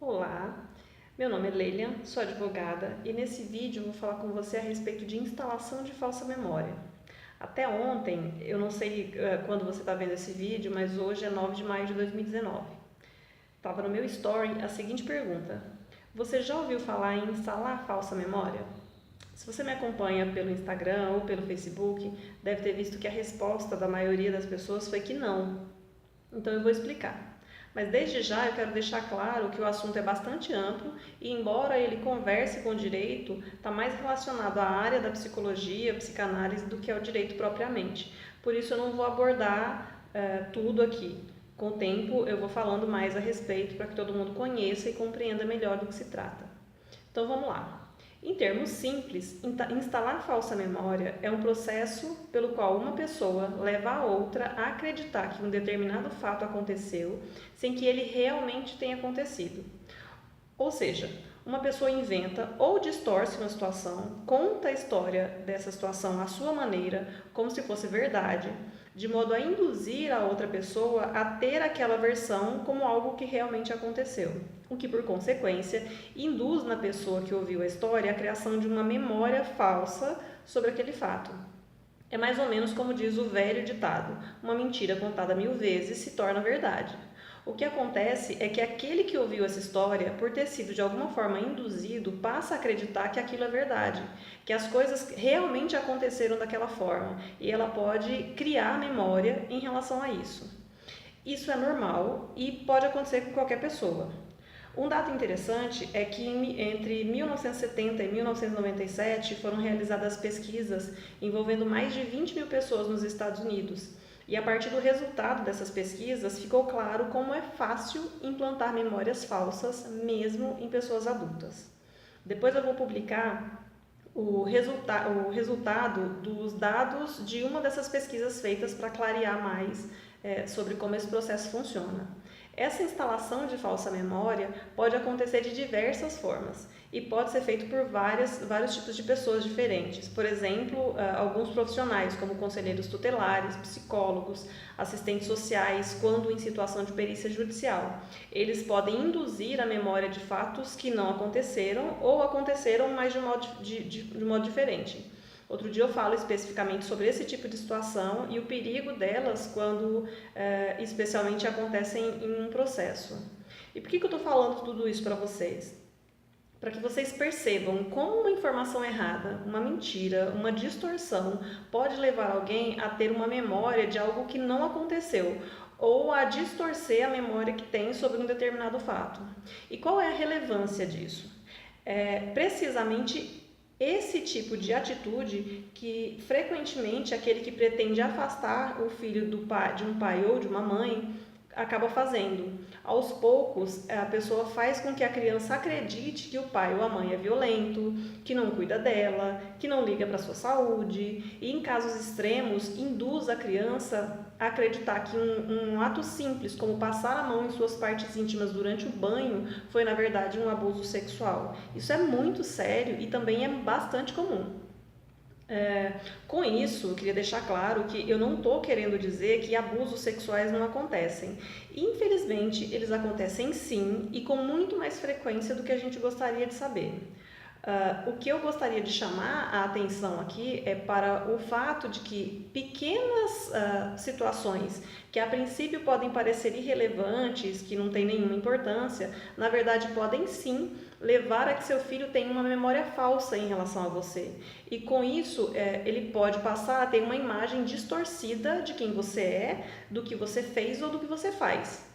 Olá, meu nome é Leila, sou advogada e nesse vídeo eu vou falar com você a respeito de instalação de falsa memória. Até ontem, eu não sei quando você está vendo esse vídeo, mas hoje é 9 de maio de 2019. Estava no meu story a seguinte pergunta: você já ouviu falar em instalar falsa memória? Se você me acompanha pelo Instagram ou pelo Facebook, deve ter visto que a resposta da maioria das pessoas foi que não. Então eu vou explicar. Mas desde já eu quero deixar claro que o assunto é bastante amplo e, embora ele converse com o direito, está mais relacionado à área da psicologia, psicanálise, do que ao direito propriamente. Por isso eu não vou abordar tudo aqui. Com o tempo eu vou falando mais a respeito para que todo mundo conheça e compreenda melhor do que se trata. Então vamos lá. Em termos simples, instalar falsa memória é um processo pelo qual uma pessoa leva a outra a acreditar que um determinado fato aconteceu sem que ele realmente tenha acontecido. Ou seja, uma pessoa inventa ou distorce uma situação, conta a história dessa situação à sua maneira, como se fosse verdade, de modo a induzir a outra pessoa a ter aquela versão como algo que realmente aconteceu, o que, por consequência, induz na pessoa que ouviu a história a criação de uma memória falsa sobre aquele fato. É mais ou menos como diz o velho ditado: uma mentira contada 1000 vezes se torna verdade. O que acontece é que aquele que ouviu essa história, por ter sido de alguma forma induzido, passa a acreditar que aquilo é verdade, que as coisas realmente aconteceram daquela forma, e ela pode criar memória em relação a isso. Isso é normal e pode acontecer com qualquer pessoa. Um dado interessante é que entre 1970 e 1997 foram realizadas pesquisas envolvendo mais de 20 mil pessoas nos Estados Unidos. E a partir do resultado dessas pesquisas ficou claro como é fácil implantar memórias falsas mesmo em pessoas adultas. Depois eu vou publicar o resultado dos dados de uma dessas pesquisas feitas para clarear mais sobre como esse processo funciona. Essa instalação de falsa memória pode acontecer de diversas formas e pode ser feito por vários tipos de pessoas diferentes. Por exemplo, alguns profissionais, como conselheiros tutelares, psicólogos, assistentes sociais, quando em situação de perícia judicial. Eles podem induzir a memória de fatos que não aconteceram ou aconteceram, mas de modo diferente. Outro dia eu falo especificamente sobre esse tipo de situação e o perigo delas quando especialmente acontecem em um processo. E por que eu estou falando tudo isso para vocês? Para que vocês percebam como uma informação errada, uma mentira, uma distorção pode levar alguém a ter uma memória de algo que não aconteceu ou a distorcer a memória que tem sobre um determinado fato. E qual é a relevância disso? Precisamente esse tipo de atitude que frequentemente aquele que pretende afastar o filho de um pai ou de uma mãe acaba fazendo. Aos poucos, a pessoa faz com que a criança acredite que o pai ou a mãe é violento, que não cuida dela, que não liga para a sua saúde e, em casos extremos, induz a criança a acreditar que um ato simples, como passar a mão em suas partes íntimas durante o banho, foi, na verdade, um abuso sexual. Isso é muito sério e também é bastante comum. Com isso, eu queria deixar claro que eu não estou querendo dizer que abusos sexuais não acontecem. Infelizmente, eles acontecem sim e com muito mais frequência do que a gente gostaria de saber. O que eu gostaria de chamar a atenção aqui é para o fato de que pequenas situações que a princípio podem parecer irrelevantes, que não têm nenhuma importância, na verdade podem sim levar a que seu filho tenha uma memória falsa em relação a você. E com isso, ele pode passar a ter uma imagem distorcida de quem você é, do que você fez ou do que você faz.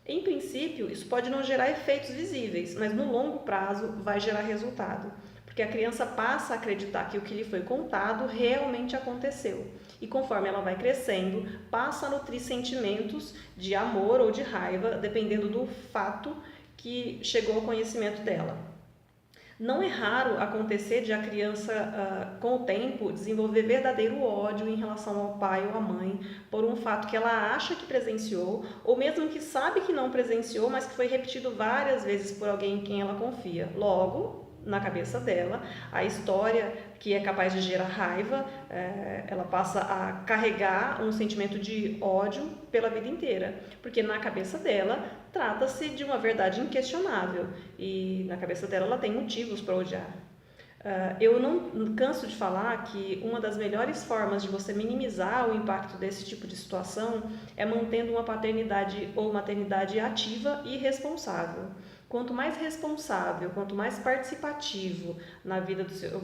Em princípio, isso pode não gerar efeitos visíveis, mas no longo prazo vai gerar resultado, porque a criança passa a acreditar que o que lhe foi contado realmente aconteceu. E conforme ela vai crescendo, passa a nutrir sentimentos de amor ou de raiva, dependendo do fato que chegou ao conhecimento dela. Não é raro acontecer de a criança, com o tempo, desenvolver verdadeiro ódio em relação ao pai ou à mãe por um fato que ela acha que presenciou, ou mesmo que sabe que não presenciou, mas que foi repetido várias vezes por alguém em quem ela confia. Logo, na cabeça dela, a história que é capaz de gerar raiva, ela passa a carregar um sentimento de ódio pela vida inteira, porque na cabeça dela trata-se de uma verdade inquestionável e na cabeça dela ela tem motivos para odiar. Eu não canso de falar que uma das melhores formas de você minimizar o impacto desse tipo de situação é mantendo uma paternidade ou maternidade ativa e responsável. Quanto mais responsável, quanto mais participativo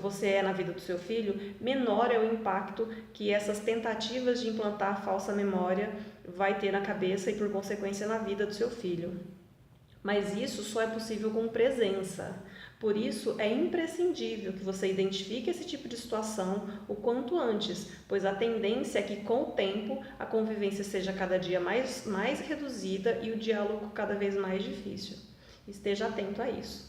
você é na vida do seu filho, menor é o impacto que essas tentativas de implantar falsa memória vai ter na cabeça e, por consequência, na vida do seu filho. Mas isso só é possível com presença. Por isso, é imprescindível que você identifique esse tipo de situação o quanto antes, pois a tendência é que, com o tempo, a convivência seja cada dia mais reduzida e o diálogo cada vez mais difícil. Esteja atento a isso.